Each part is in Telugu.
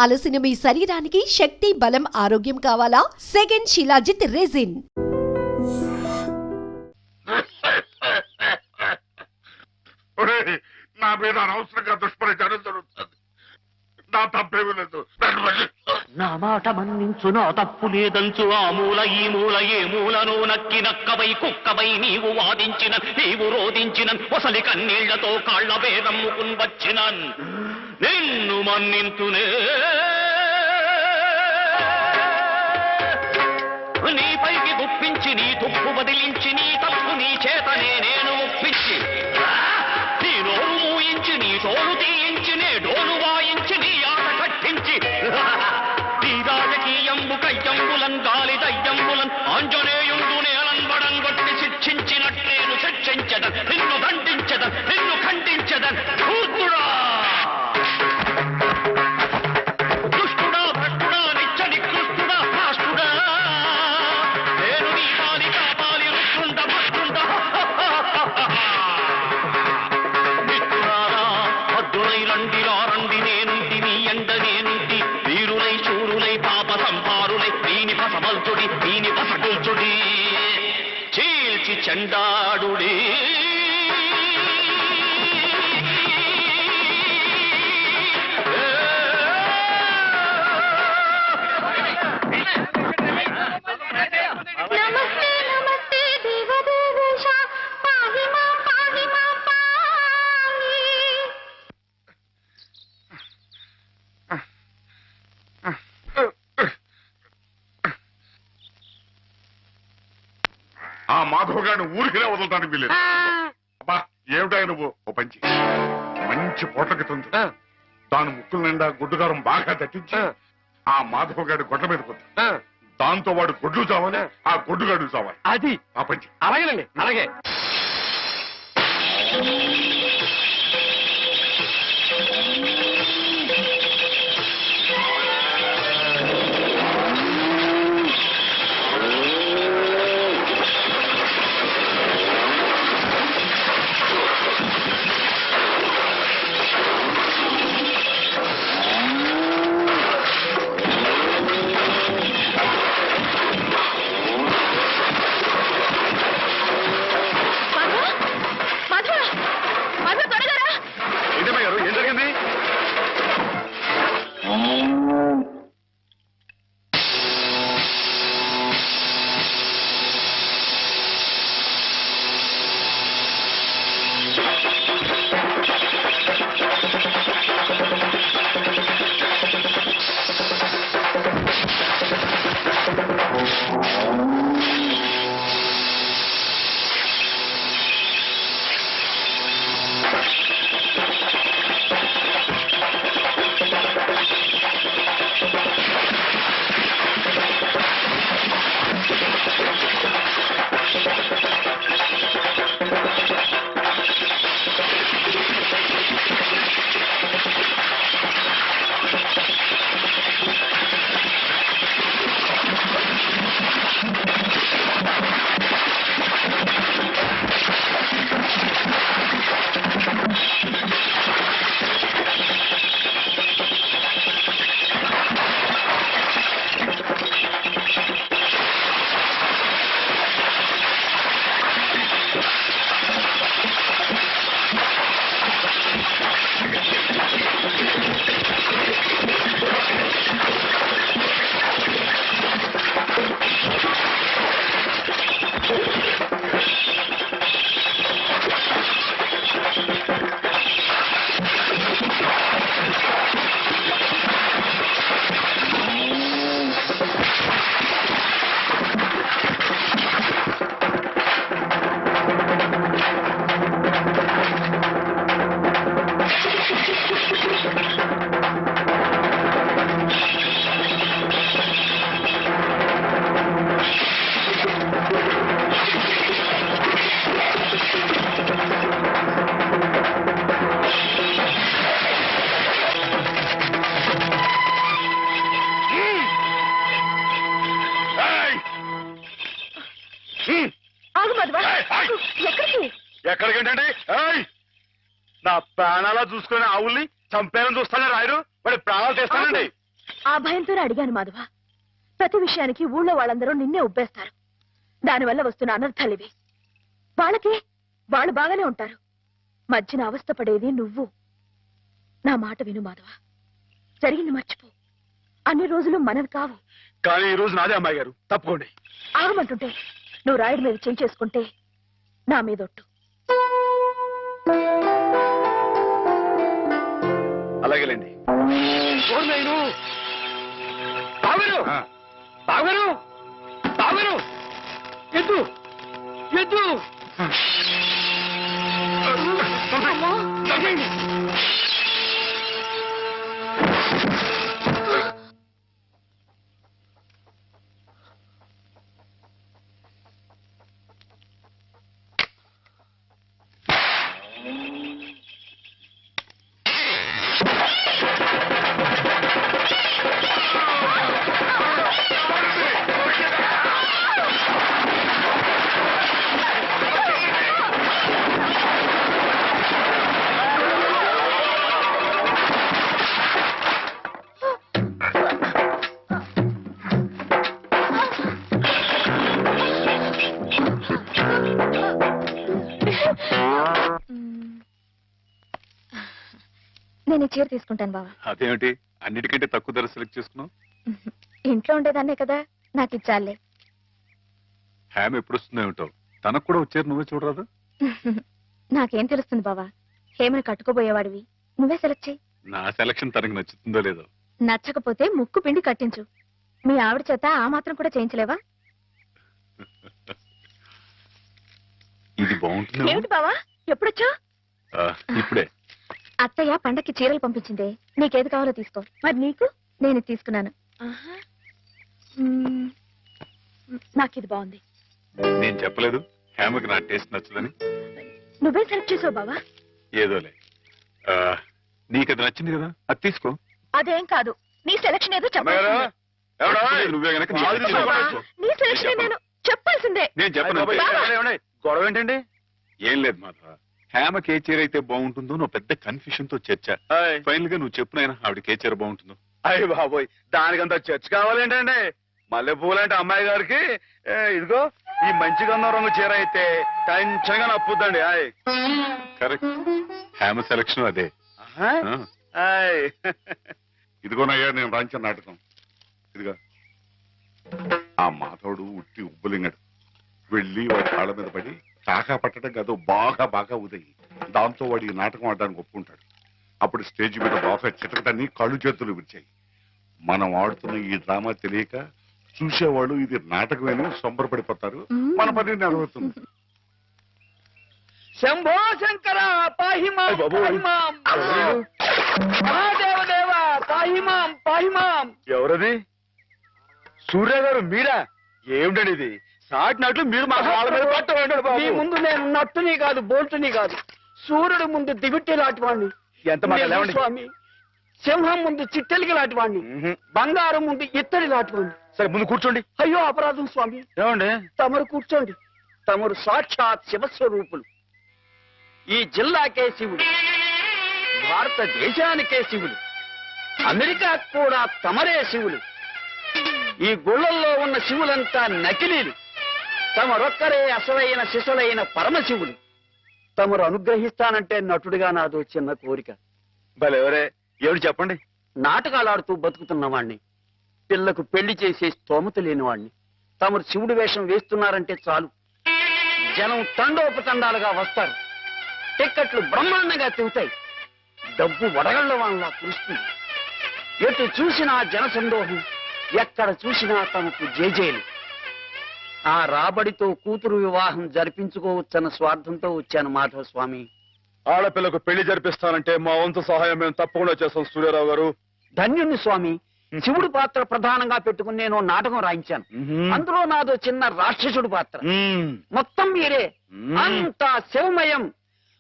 అలసిన మీ శరీరానికి శక్తి, బలం, ఆరోగ్యం కావాలా? Second shilajit resin. నా మీద అనవసరంగా దుష్ప్రచారం జరుగుతుంది. నా తప్పేమీ లేదు. నా మాట మన్నించు, నా తప్పు లేదంచు. ఆ మూల ఈ మూల ఏ మూలను నక్కి నక్కవై కుక్కవై నీవు వాదించిన, నీవు రోధించిన, ఒసలి కన్నీళ్లతో కాళ్ల వేదమ్ముకుని వచ్చిన నిన్ను మన్నించునే. నీపైకి గుప్పించి నీ తుప్పు బదిలించి, నీ తప్పు నీ చేతనే నేను ఒప్పించి, నీ నోరు మూయించి నీ తోలు తీయించి, నే డోలు వాయించి నీ ఆట కట్టించి, నీ రాజకీయంబు కయ్యంబులన్ గాలి దయ్యంబులన్ ఆంజనేయుండు నేలంబడం కొట్టి శిక్షించినట్లేను శిక్షించదన్, నిన్ను దండించదన్, నిన్ను ఖండించదన్. ధూర్తుడా, దుష్టుడా, భ్రష్టుడా, నిత్య నికృష్టుడా, రాష్ట్రుడా, నేను నీ పాలి కాపాలి రుష్టుండ భష్టుండ. మిత్రులారా, అద్దులై రండిరా రండి, నేనుంటి నీ ఎండ నేనుంటి, వీరులై శూరులై పాప సంహారులై దీని పసమల్చుడి, దీని పసగుల్చుడి, చీల్చి చెండాడుడి. నమస్తే నమస్తే దేవదేవేశ, పాహి మాం పాహి. ఆ మాధవ్ గారిని ఊరికినే వదలటానికి వీలేదు. అబ్బా ఏమిటా నువ్వు? ఓ పంచి మంచి పోట్లకి తుంది, దాని ముక్కుల నిండా గుడ్డుగారం బాగా దట్టించి ఆ మాధవ్ గారి గొడ్ల మీద కొద్ది, దాంతో వాడు గొడ్లు చావాలి, ఆ గొడ్డుగాడు చావాలి. అది ఆ పంచి అలాగేనండి, అలాగే. ఏం జరిగింది? ఎక్కడికేంటండి? నా ప్రాణాలా చూసుకునే ఆవుల్ని చంపేయాలని చూస్తానే రాయరు, వాడి ప్రాణాలు తెస్తానండి. ఆ భయంతోనే అడిగాను మాధవ. ప్రతి విషయానికి ఊళ్ళో వాళ్ళందరూ నిన్నే ఉబ్బేస్తారు. దానివల్ల వస్తున్న అనర్థాలివి. వాళ్ళు బాగానే ఉంటారు. మధ్యన అవస్థపడేది నువ్వు. నా మాట విను మాధవ. జరిగింది మర్చిపో. అన్ని రోజులు మనవి కావు. కానీ ఈ రోజు నాదే అమ్మాయి గారు, తప్పుకోండి. ఆగమంటుంటే నువ్వు రాయుడి మీద చేయి చేసుకుంటే నా మీదొట్టు. అలాగేలేండి. ఎద్దు ఎద్దు నేను చీర తీసుకుంటాను బావా. అదేమిటి అన్నిటికంటే తక్కువ ధర సెలెక్ట్ చేసుకున్నావు? ఇంట్లో ఉండేదాన్నే కదా, నాకు ఇచ్చాలే. హ్యామ్ ఎప్పుడు వస్తుందో ఏమిటో, తనకు కూడా వచ్చారు, నువ్వే చూడరాదు? నాకేం తెలుస్తుంది బావా? హేమని కట్టుకోబోయేవాడివి, నువ్వే సెలెక్ట్ చేయి. నా సెలక్షన్ తనకు నచ్చుతుందో లేదో. నచ్చకపోతే ముక్కు పిండి కట్టించు. మీ ఆవిడ చేత ఆ మాత్రం కూడా చేయించలేవా? ఇది బాగుంటుంది. ఏమిటి బావా ఎప్పుడొచ్చా? ఇప్పుడే. అత్తయ్య పండక్కి చీరలు పంపించిందే, నీకేది కావాలో తీసుకో. మరి నీకు? నేను ఇది తీసుకున్నాను. నాకు ఇది బాగుంది. నేను చెప్పలేదు హేమకి నా టేస్ట్ నచ్చదని? నువ్వే సెలెక్ట్ చేసావు బావా. ఏదోలే, నీకు అది నచ్చింది కదా, అది తీసుకో. అదేం కాదు, నీ సెలక్షన్ ఏదో నువ్వే గనక నీ సెలక్షన్ చెప్పొచ్చు. నీ సెలక్షన్ నేను చెప్పాల్సిందే. నేను చెప్పను. గొడవ ఏంటండి? ఏం లేదు మాధవ, హేమకి ఏ చీర అయితే బాగుంటుందో నువ్వు పెద్ద కన్ఫ్యూషన్ తో చర్చ. ఫైనల్ గా నువ్వు చెప్పు నాయనా, ఆవిడకి ఏ చీర బాగుంటుందో. అయ్య బాబోయ్, దానికంత చర్చ కావాలేంటండి? మల్లెపూలంటే అమ్మాయి గారికి ఇదిగో ఈ మంచి గంధం రంగు చీర అయితే టెన్షన్ గా నప్పుద్దండి. ఆయ్ కరెక్ట్, హేమ సెలక్షన్ అదే. ఇదిగోనయ్యా నేను రాయించిన నాటకం. ఇదిగా ఆ మాధవుడు ఉట్టి ఉబ్బులింగడు. వెళ్ళి వాడి కాళ్ళ మీద పడి కాకా పట్టడం కాదు, బాగా బాగా ఉదయి. దాంతో వాడి ఈ నాటకం ఆడడానికి ఒప్పుకుంటాడు. అప్పుడు స్టేజ్ మీద బాగా చిటకటాన్ని కళ్ళు చేతులు విరిచాయి. మనం ఆడుతున్న ఈ డ్రామా తెలియక చూసేవాళ్ళు ఇది నాటకమేనో సంబరపడిపోతారు. మన పని నెరవేరుతుంది. శంభో శంకర పాహిమాం పాహిమాం, మహాదేవదేవ పాహిమాం పాహిమాం. ఎవరది? సూర్య గారు మీరా? ఏమిటండి ఇది? సాటినట్లు మీరు మా కాళ్ళ మీద పట్టు. మీ ముందు నేను నట్టుని కాదు, బోల్టుని కాదు, సూర్యుడు ముందు దిగుట్టి లాంటివాణ్ణి. ఎంత మాట లేవండి స్వామి. సింహం ముందు చిట్టెలికి లాంటివాణ్ణి, బంగారం ముందు ఇత్తడి లాంటివాణ్ణి. సరే ముందు కూర్చోండి. అయ్యో అపరాధం స్వామి. ఏమండి? తమరు కూర్చోండి. తమరు సాక్షాత్ శివస్వరూపులు. ఈ జిల్లాకే శివుడు, భారతదేశానికే శివుడు, అమెరికా కూడా తమరే శివులు. ఈ గుళ్ళల్లో ఉన్న శివులంతా నకిలీలు. తమరొక్కరే అసలైన శిశులైన పరమశివులు. తమరు అనుగ్రహిస్తానంటే నటుడిగా నాదో చిన్న కోరిక. భలేవరే, ఏమిటి చెప్పండి. నాటకాలాడుతూ బతుకుతున్నవాణ్ణి, పిల్లకు పెళ్లి చేసే స్తోమత లేనివాణ్ణి. తమరు శివుడి వేషం వేస్తున్నారంటే చాలు, జనం తండోపతండాలుగా వస్తారు. టిక్కెట్లు బ్రహ్మాండంగా తిరుగుతాయి. డబ్బు వడగళ్ల వాళ్ళ కురుస్తుంది. ఎటు చూసినా జనసందోహం, ఎక్కడ చూసినా తమకు జేజేలు. ఆ రాబడితో కూతురు వివాహం జరిపించుకోవచ్చన్న స్వార్థంతో వచ్చాను మాధవ స్వామి. ఆడపిల్లకు పెళ్లి జరిపిస్తానంటే మా వంతు సహాయం మేము తప్పకుండా చేస్తాం సూర్యారావు గారు. ధన్యుని స్వామి. శివుడు పాత్ర ప్రధానంగా పెట్టుకుని నేను నాటకం రాయించాను. అందులో నాదో చిన్న రాక్షసుడు పాత్ర. మొత్తం మీరే, అంతా శివమయం.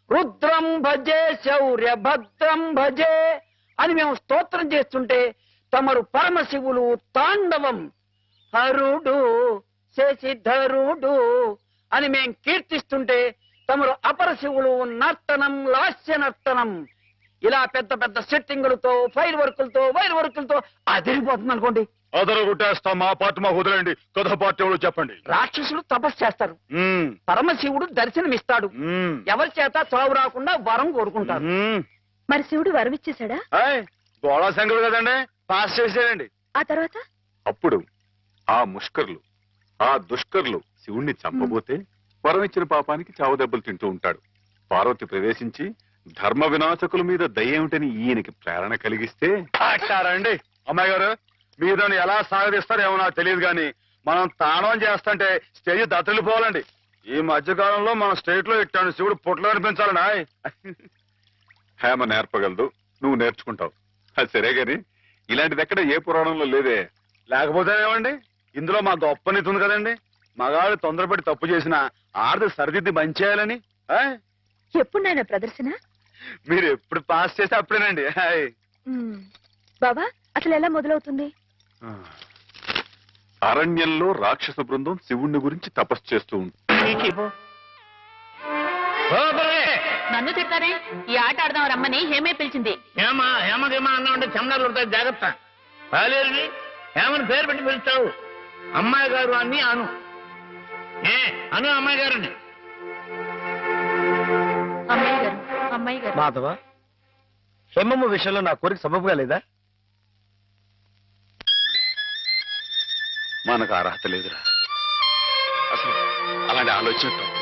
రుద్రం భజే శౌర్య భద్రం భజే అని మేము స్తోత్రం చేస్తుంటే తమరు పరమశివులు తాండవం. హరుడు శశిధరుడు అని మేం కీర్తిస్తుంటే తమరు అపరశివులు నర్తనం లాస్య నర్తనం. ఇలా పెద్ద పెద్ద సెట్టింగులతో ఫైర్ వర్కులతో వైర్ వర్కులతో అదిరిపోతుంది అనుకోండి. అదరు కొట్టేస్తా, మా పార్టీ మాకు వదిలేండి. కథ పార్టీ ఎవరు చెప్పండి. రాక్షసులు తపస్సు చేస్తారు, మ్మ్. పరమశివుడు దర్శనమిస్తాడు, మ్మ్. ఎవరి చేత చావు రాకుండా వరం కోరుకుంటారు. మ్మ్. మరి శివుడు వరం ఇచ్చేశాడా? ఏయ్, గోళా శంకరుడు కదండి, పాస్ చేసేయండి. ఆ తర్వాత అప్పుడు ఆ ముష్కర్లు, ఆ దుష్కర్లు శివుణ్ణి చంపబోతే వరం ఇచ్చిన పాపానికి చావు దెబ్బలు తింటూ ఉంటాడు. పార్వతి ప్రవేశించి ధర్మ వినాశకుల మీద దయ్యేమిటని ఈయనకి ప్రేరణ కలిగిస్తే అంటారండి. అమ్మాయి గారు, మీరు దాన్ని ఎలా సాగదీస్తారేమో నాకు తెలియదు కానీ మనం తాణం చేస్తుంటే స్టేజ్ దత్తలిపోవాలండి. ఈ మధ్యకాలంలో మన స్టేట్ లో ఇట్టాను శివుడు పుట్లు కనిపించాలనా. హేమ నేర్పగలదు, నువ్వు నేర్చుకుంటావు. అది సరే గాని ఇలాంటిది ఎక్కడ ఏ పురాణంలో లేదే. లేకపోతే ఏమండి, ఇందులో మా గొప్ప నీతి ఉంది కదండి. మగాడు తొందరపడి తప్పు చేసిన ఆడది సరిదిద్ది మంచేయాలని. ఎప్పుడు నాయన ప్రదర్శన? మీరు ఎప్పుడు పాస్ చేస్తే అప్పుడేనండి. బాబా, అసలు ఎలా మొదలవుతుంది? అరణ్యంలో రాక్షస బృందం శివుణ్ణి గురించి తపస్సు చేస్తూ ఉంటుంది. నన్ను తిడతారే? ఈ ఆట ఆడదాం రమ్మని హేమే పిలిచింది. హేమగేమా అన్నా ఉంటే చెమడాలు ఉంటాయి, జాగ్రత్త. పాలేరుని హేమని పేరు పెట్టి పిలుస్తావు. అమ్మాయి గారు అని అను. అను అమ్మాయి గారని. అమ్మాయి గారు మాధవ, హేమమ్మ విషయంలో నా కోరిక సబబుగా లేదా? మనకు అర్హత లేదురా. అసలు అలాంటి ఆలోచన తప్పు.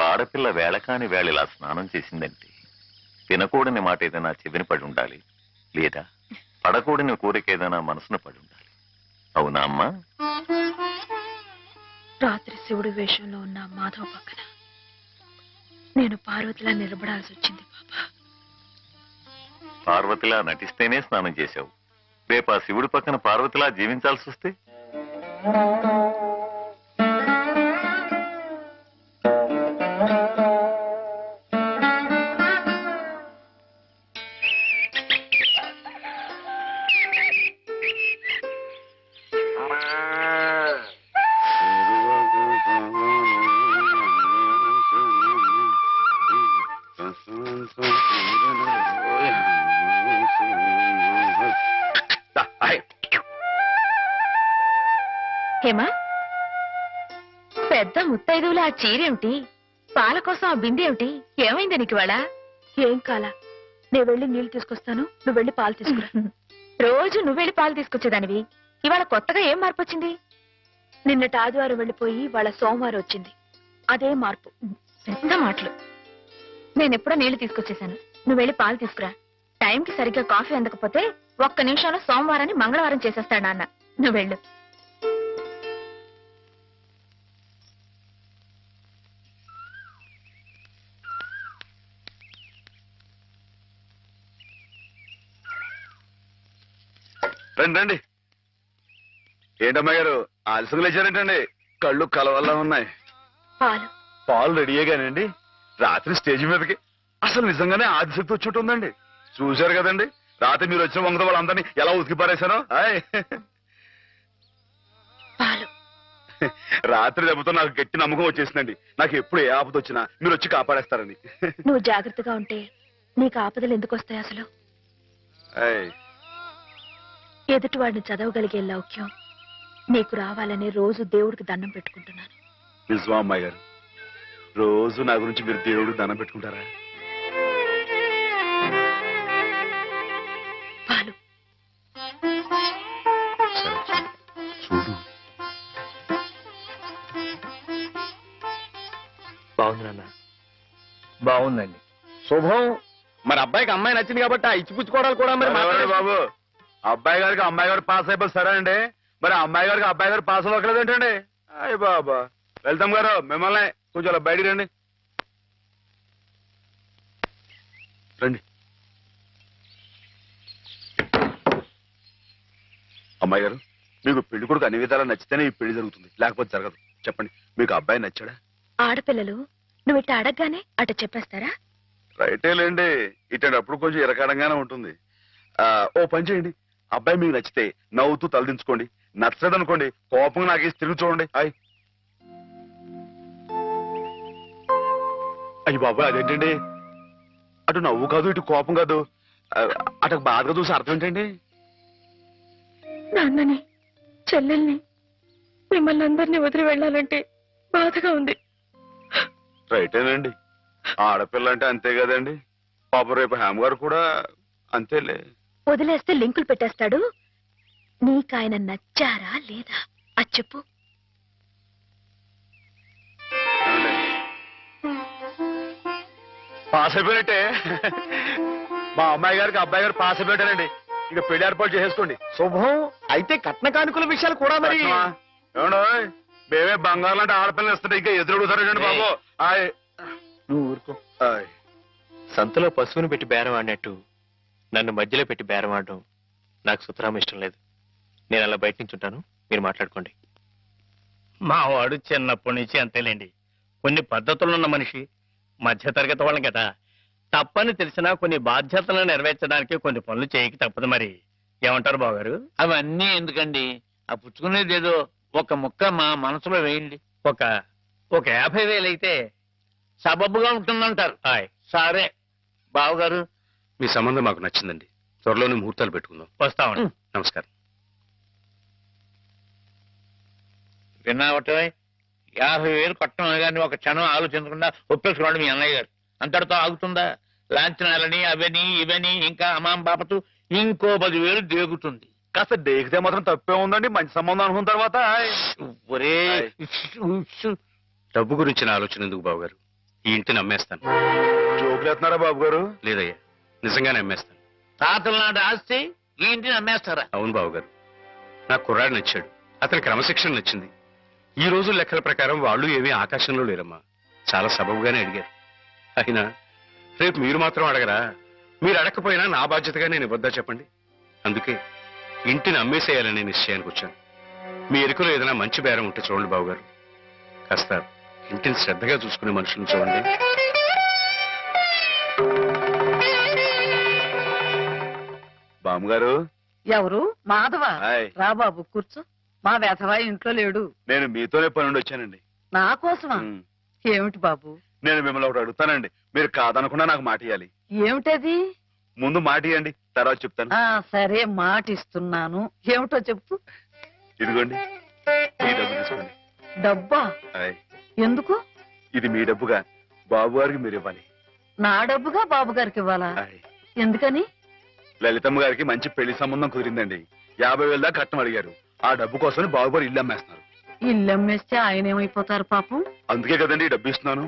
ఆడపిల్ల వేళకాని వేళ ఇలా స్నానం చేసిందంటే తినకూడని మాట ఏదైనా చెవిని పడి ఉండాలి, లేదా పడకూడని కోరిక ఏదైనా మనసును పడి ఉండాలి. అవునా అమ్మా? రాత్రి శివుడి వేషంలో ఉన్న మాధవ పక్కన నేను పార్వతిలా నిలబడాల్సి వచ్చింది బాబా. పార్వతిలా నటిస్తేనే స్నానం చేశావు. రేపు ఆ శివుడి పక్కన పార్వతిలా జీవించాల్సి వస్తే? హేమా, పెద్ద ముత్తైదువులు ఆ చీరేమిటి? పాల కోసం ఆ బిందెమిటి? ఏమైంది నీకు ఇవాళ? ఏం కాలా, నేను వెళ్ళి నీళ్లు తీసుకొస్తాను, నువ్వు వెళ్ళి పాలు తీసుకురా. రోజు నువ్వు వెళ్ళి పాలు తీసుకొచ్చేదానివి, ఇవాళ కొత్తగా ఏం మార్పు వచ్చింది? నిన్నటి ఆదివారం వెళ్ళిపోయి వాళ్ళ సోమవారం వచ్చింది, అదే మార్పు. పెద్ద మాటలు. నేనెప్పుడో నీళ్లు తీసుకొచ్చేసాను, నువ్వు వెళ్ళి పాలు తీసుకురా. టైంకి సరిగ్గా కాఫీ అందకపోతే ఒక్క నిమిషంలో సోమవారాన్ని మంగళవారం చేసేస్తాడు నాన్న. నువ్వు వెళ్ళు. రండి రండి. ఏంటమ్మాయి గారు ఆలస్యం లేచారేంటండి? కళ్ళు కలవల్లా ఉన్నాయి. పాలు పాలు రెడీయేగానండి. రాత్రి స్టేజ్ మీదకి అసలు నిజంగానే ఆదిశక్తి వచ్చి ఉందండి. చూశారు కదండి రాత్రి మీరు వచ్చిన వంగతో వాళ్ళందరినీ ఎలా ఉతికి పారేశానో. పాలు రాత్రి దెబ్బతో నాకు గట్టి నమ్మకం వచ్చేసిందండి. నాకు ఎప్పుడు ఏ ఆపద వచ్చినా మీరు వచ్చి కాపాడేస్తారని. నువ్వు జాగ్రత్తగా ఉంటే నీకు ఆపదలు ఎందుకు వస్తాయి అసలు? ఎదుటివాడిని చదవగలిగే లౌక్యం నీకు రావాలని రోజు దేవుడికి దండం పెట్టుకుంటున్నాను. నిజమా అమ్మాయి గారు? రోజు నా గురించి మీరు దేవుడికి దండం పెట్టుకుంటారా? పాలు చూడు, బాగుంది నాన్న, బాగుందండి. శుభం. మరి అబ్బాయికి అమ్మాయి నచ్చింది కాబట్టి ఆ ఇచ్చిపుచ్చుకోవడాలు కూడా మరి మాట్లాడండి బాబు. అబ్బాయి గారికి అమ్మాయి గారు పాస్ అయిపోయి సరే అండి, మరి అమ్మాయి గారికి అబ్బాయి గారు పాస్ అవ్వట్లేదు ఏంటండి? అయ్య బాబా. వెళ్తాం గారు, మిమ్మల్ని కొంచెం అలా బయటికి రండి. రండి. అమ్మాయి గారు, మీకు పెళ్లి కొడుకు అన్ని విధాలా నచ్చితేనే ఈ పెళ్లి జరుగుతుంది, లేకపోతే జరగదు. చెప్పండి, మీకు అబ్బాయి నచ్చాడా? ఆడపిల్లలు నువ్వు ఇట్ట అడగగానే అట చెప్పేస్తారా? రైటేలేండి, ఇటప్పుడు కొంచెం ఇరకాడంగానే ఉంటుంది. ఓ పని చేయండి, అబ్బాయి మీకు నచ్చితే నవ్వుతూ తలదించుకోండి, నచ్చలేదనుకోండి కోపంగా నాకు తిరిగి చూడండి. అయ్యి బాబు, అదేంటండి? అటు నవ్వు కాదు, ఇటు కోపం కాదు, అటు బాధగా చూసి అర్థం ఏంటండి? నాన్నని, చెల్లెల్ని, మిమ్మల్ని అందరినీ వదిలి వెళ్ళాలంటే బాధగా ఉంది. రైటేనండి, ఆడపిల్ల అంటే అంతే కదండి. పాప రేపు హేమ గారు కూడా అంతేలే. వదిలేస్తే లింకులు పెట్టేస్తాడు. నీకాయన నచ్చారా లేదా అది చెప్పు. పాస్ అయిపోయినట్టే. మా అమ్మాయి గారికి అబ్బాయి గారు పాస్ అయిపోయారండి. ఇక పెళ్లి ఏర్పాటు చేసేసుకోండి. శుభం. అయితే కట్న కానుకల విషయాలు కూడా మరి ఏమండో, మేమే బంగారం లాంటి ఆడపిల్లలు ఇస్తుంటే ఇంకా ఎదురడుగుతారండి బాబు. నువ్వు ఊరుకో. సంతలో పశువుని పెట్టి బేరం ఆడినట్టు నన్ను మధ్యలో పెట్టి బేరం ఆడడం నాకు సుతరాం ఇష్టం లేదు. నేను అలా బయట నుంచి ఉంటాను, మీరు మాట్లాడుకోండి. మా వాడు చిన్నప్పటి నుంచి అంతేలేండి. కొన్ని పద్ధతులున్న మనిషి, మధ్యతరగతి వాళ్ళం కదా. తప్పని తెలిసినా కొన్ని బాధ్యతలను నెరవేర్చడానికి కొన్ని పనులు చేయక తప్పదు. మరి ఏమంటారు బావగారు? అవన్నీ ఎందుకండి, ఆ పుచ్చుకునేది ఏదో ఒక ముక్క మా మనసులో వేయండి. ఒక 50,000 అయితే సబబుగా ఉంటుందంటారు. సరే బావగారు, మీ సంబంధం మాకు నచ్చిందండి. త్వరలోనే ముహూర్తాలు పెట్టుకుందాం. వస్తామండి. నమస్కారం. విన్నావట, 50,000 కట్టడం కానీ ఒక క్షణం ఆలోచించకుండా ఒప్పేసుకోండి మీ అన్నయ్య గారు. అంతటితో ఆగుతుందా? లాంఛనాలని అవని ఇవని ఇంకా అమాం బాపతు ఇంకో 10,000 దేగుతుంది. కాస్త దేగితే మాత్రం తప్పే ఉందండి, మంచి సంబంధం అనుకున్న తర్వాత. ఒరే డబ్బు గురించిన ఆలోచన ఎందుకు బాబుగారు? ఈ ఇంటిని అమ్మేస్తాను. జోకులు ఎత్తున్నారా బాబు గారు? లేదయ్యా, నిజంగానే అమ్మేస్తాను. తాతల నాటి ఆస్తి ఈ ఇంటిని అమ్మేస్తారా? అవును బాబుగారు, నాకు కుర్రాడు నచ్చాడు, అతని క్రమశిక్షణ నచ్చింది. ఈ రోజు లెక్కల ప్రకారం వాళ్ళు ఏమీ ఆకాశంలో లేరమ్మా, చాలా సబబుగానే అడిగారు. అయినా రేపు మీరు మాత్రం అడగరా? మీరు అడగకపోయినా నా బాధ్యతగా నేను ఇవ్వద్దా చెప్పండి? అందుకే ఇంటిని అమ్మేసేయాలనే నిశ్చయానికి వచ్చాను. మీ ఎరుకలో ఏదైనా మంచి బేరం ఉంటే చూడండి బాబుగారు. కాస్త ఇంటిని శ్రద్ధగా చూసుకునే మనుషులను చూడండి. బామ్మగారు. ఎవరు? మాధవ. రా బాబు కూర్చో. మా వెధవా ఇంట్లో లేడు. నేను మీతోనే పని నుండి వచ్చానండి. నా కోసమా? ఏమిటి బాబు? నేను మిమ్మల్ని ఒకటి అడుగుతానండి, మీరు కాదనకుండా నాకు మాట ఇవ్వాలి. ఏమిటది? ముందు మాట ఇవ్వండి, తర్వాత చెప్తాను. సరే, మాట ఇస్తున్నాను. ఏమిటో చెప్పు. ఇదిగోండి, ఈ డబ్బు తీసుకోండి. డబ్బా? ఎందుకు? ఇది మీ డబ్బుగా బాబు గారికి మీరు ఇవ్వాలి. నా డబ్బుగా బాబు గారికి ఇవ్వాలా? ఎందుకని? లలితమ్మ గారికి మంచి పెళ్లి సంబంధం కుదిరిందండి. 50,000 దాకా కట్నం అడిగారు. ఆ డబ్బు కోసం బాబు గారు ఇల్లు అమ్మేస్తున్నారు. ఇల్లు అమ్మేస్తే ఆయన ఏమైపోతారు పాపం? అందుకే కదండి ఈ డబ్బు ఇస్తున్నాను.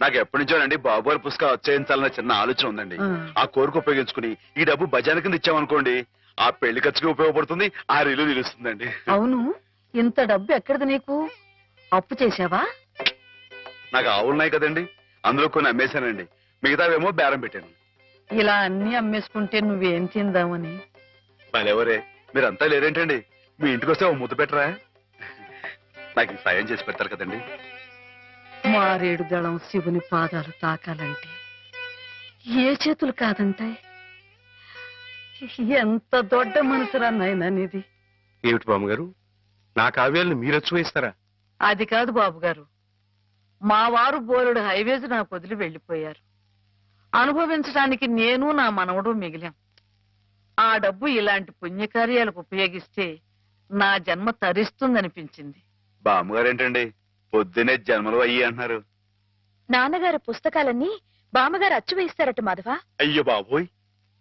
నాకు ఎప్పటి నుంచోనండి బాబు గారి పుస్తకం వచ్చేయించాలన్న చిన్న ఆలోచన ఉందండి. ఆ కోరిక ఉపయోగించుకుని ఈ డబ్బు బజార్ కింద ఇచ్చామనుకోండి, ఆ పెళ్లి ఖర్చుకి ఉపయోగపడుతుంది, ఆ ఇల్లు నిలుస్తుందండి. అవును, ఇంత డబ్బు ఎక్కడిది నీకు? అప్పు చేశావా? నాకు ఆవులున్నాయి కదండి, అందులో కొన్ని అమ్మేశానండి, మిగతావేమో బేరం పెట్టాను. ఇలా అన్ని అమ్మేసుకుంటే నువ్వేం తిందామని. మళ్ళెవరే, మీరంతా లేరేంటండి? మీ ఇంటికి వస్తే ఓ ముద్దు పెట్టరా? నాకు ఈ సాయం చేసి పెడతారు కదండి. మారేడు దళం శివుని పాదాలు తాకాలంటే ఏ చేతులు కాదంటాయి? ఎంత దొడ్డ మనసురా నాయనా నీది. ఏమిటి బామ్మగారు, నా కావ్యాలను మీరు వచ్చి వేస్తారా? అది కాదు బాబు గారు, మా వారు బోరుడు హైవేస్ నాకు వదిలి వెళ్లిపోయారు. అనుభవించడానికి నేను నా మనవడు మిగిలాం. ఆ డబ్బు ఇలాంటి పుణ్యకార్యాలకు ఉపయోగిస్తే నా జన్మ తరిస్తుందనిపించింది. బామ్మగారేంటండి పొద్దునే జన్మలు అయ్యి అంటున్నారు? నాన్నగారు పుస్తకాలన్నీ బామ్మగారు అచ్చు వేయిస్తారట మాధవ. అయ్యో బాబోయ్,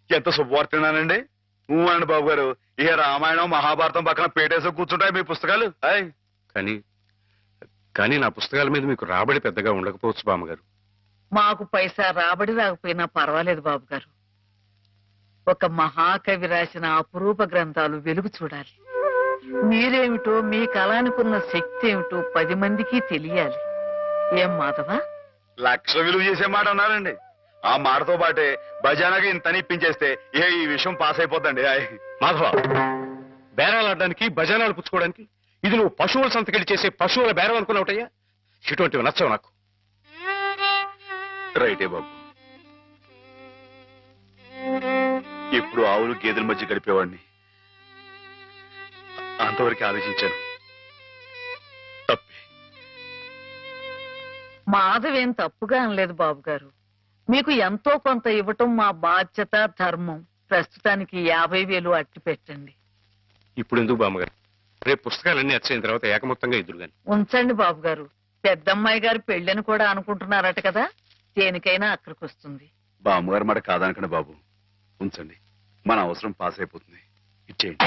ఎంత శుభవార్తనానండి. నువ్వు అండి బాబు గారు, ఇక రామాయణం మహాభారతం పక్కన పేటేసో కూర్చుంటాయి మీ పుస్తకాలు. కానీ నా పుస్తకాల మీద మీకు రాబడి పెద్దగా ఉండకపోవచ్చు బామ్మగారు. మాకు పైసా రాబడి రాకపోయినా పర్వాలేదు బాబు గారు. ఒక మహాకవి రాసిన అపురూప గ్రంథాలు వెలుగు చూడాలి. మీరేమిటో మీ కళానికున్న శక్తి ఏమిటో 10 మందికి తెలియాలి. ఏం మాధవ? లక్ష విలువ చేసే మాట అన్నారండి. ఆ మాటతో పాటే భజనకి ఇంత ఇప్పించేస్తే ఈ విషయం పాస్ అయిపోద్దండి. మాధవ, బేరాలు ఆడడానికి భజనాలు పుచ్చుకోవడానికి ఇది నువ్వు పశువుల సంతకెళ్ళి చేసే పశువుల బేరం అనుకున్నావుటయ్యా? ఇటువంటివి నచ్చవు నాకు. రైటే బాబు. ఇప్పుడు ఆవులు గేదెల మధ్య గడిపేవాడిని. అంతవరకు ఆలోచించాను. తప్పే. మాధవేం తప్పుగా అనలేదు బాబు గారు. మీకు ఎంతో కొంత ఇవ్వటం మా బాధ్యత, ధర్మం. ప్రస్తుతానికి 50,000 అట్టి పెట్టండి. ఇప్పుడు ఎందుకు బామ్మగారు? రేపు పుస్తకాలన్నీ వచ్చైన తర్వాత ఏకమొత్తంగా ఎదురుగాని ఉంచండి బాబు గారు. పెద్దమ్మాయి గారి పెళ్ళని కూడా అనుకుంటున్నారట కదా, దేనికైనా అక్కడికి వస్తుంది. బామ్మగారు మాట కాదనకండి బాబు. ఉంచండి, మన అవసరం పాస్ అయిపోతుంది. ఇచ్చేయండి.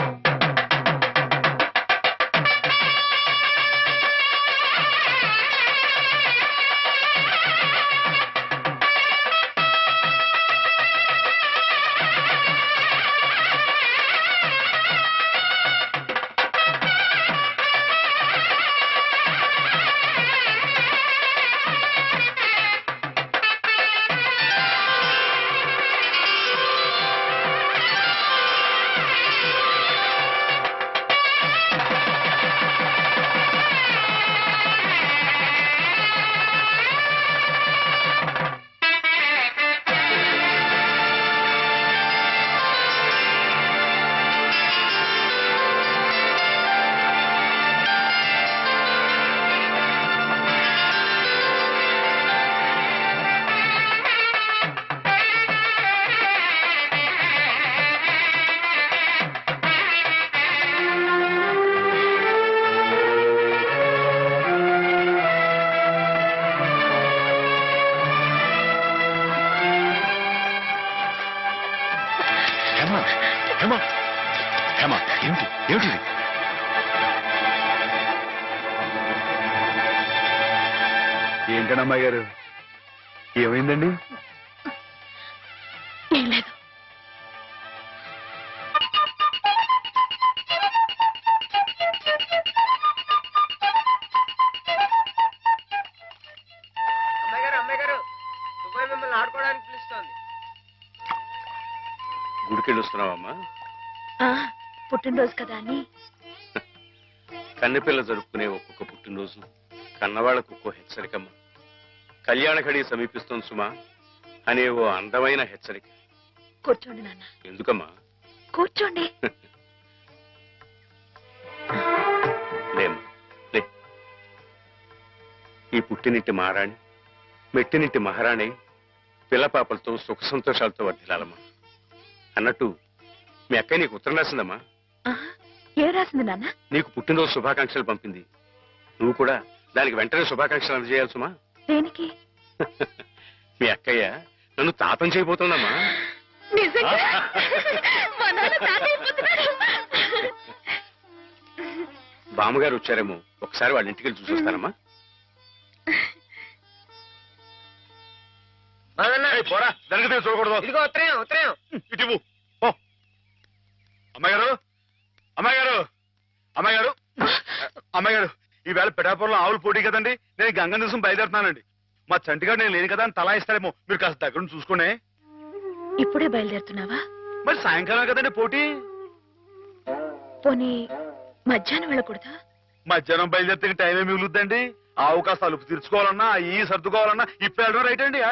ఏమిటి? ఏంటండి అమ్మాయి గారు, ఏమైందండి? ఏం లేదు. ఆడుకోవడానికి పిలుస్తోంది. గుడికెళ్ళి వస్తున్నావమ్మా? పుట్టినరోజు కదా అని. కన్నెపిల్ల జరుపుకునే ఒక్కొక్క పుట్టినరోజు కన్నవాళ్లకు ఒక్కో హెచ్చరికమ్మా. కళ్యాణ ఘడి సమీపిస్తుంది సుమా అనే ఓ అందమైన హెచ్చరిక. కూర్చోండి నాన్న. ఎందుకమ్మా? కూర్చోండి. లేమ్మా, లే. ఈ పుట్టినింటి మహారాణి, మెట్టినింటి మహారాణి పిల్లపాపలతో సుఖ సంతోషాలతో వర్ధిల్లాలమ్మా. అన్నట్టు మీ అక్కయ్య నీకు ఉత్తరం రాసిందమ్మా. ఏం రాసింది నాన్న? నీకు పుట్టినరోజు శుభాకాంక్షలు పంపింది. నువ్వు కూడా దానికి వెంటనే శుభాకాంక్షలు అందజేయాలి సుమా. దేనికి? మీ అక్కయ్య నన్ను తాతం చేయబోతుందమ్మా. బామ్మగారు వచ్చారేమో, ఒకసారి వాళ్ళ ఇంటికి వెళ్ళి చూసొస్తానమ్మా. పోరా, దానికి చూడకూడదు. ఇదిగో ఉత్తరం, ఉత్తరం. ఇటు అమ్మాయి గారు, అమ్మాయి గారు, అమ్మాయి గారు, అమ్మాయి గారు, ఈవేళ పిఠాపురంలో ఆవులు పోటీ కదండి. నేను గంగ దివసం బయలుదేరుతున్నానండి. మా చంటిగాడు నేను లేని కదా అని తలా ఇస్తారేమో. మీరు కాస్త దగ్గర నుంచి చూసుకోండి. ఇప్పుడే బయలుదేరుతున్నావా? మరి సాయంకాలం కదండి పోటీ. పోనీ మధ్యాహ్నం వెళ్ళకూడదా? మధ్యాహ్నం బయలుదేరితే టైం ఏమి మిగులుద్దండి. ఆవు కాస్త అలుపు తీర్చుకోవాలన్నా, ఈ సర్దుకోవాలన్నా ఇప్పు వెళ్ళడం రైట్ అండి.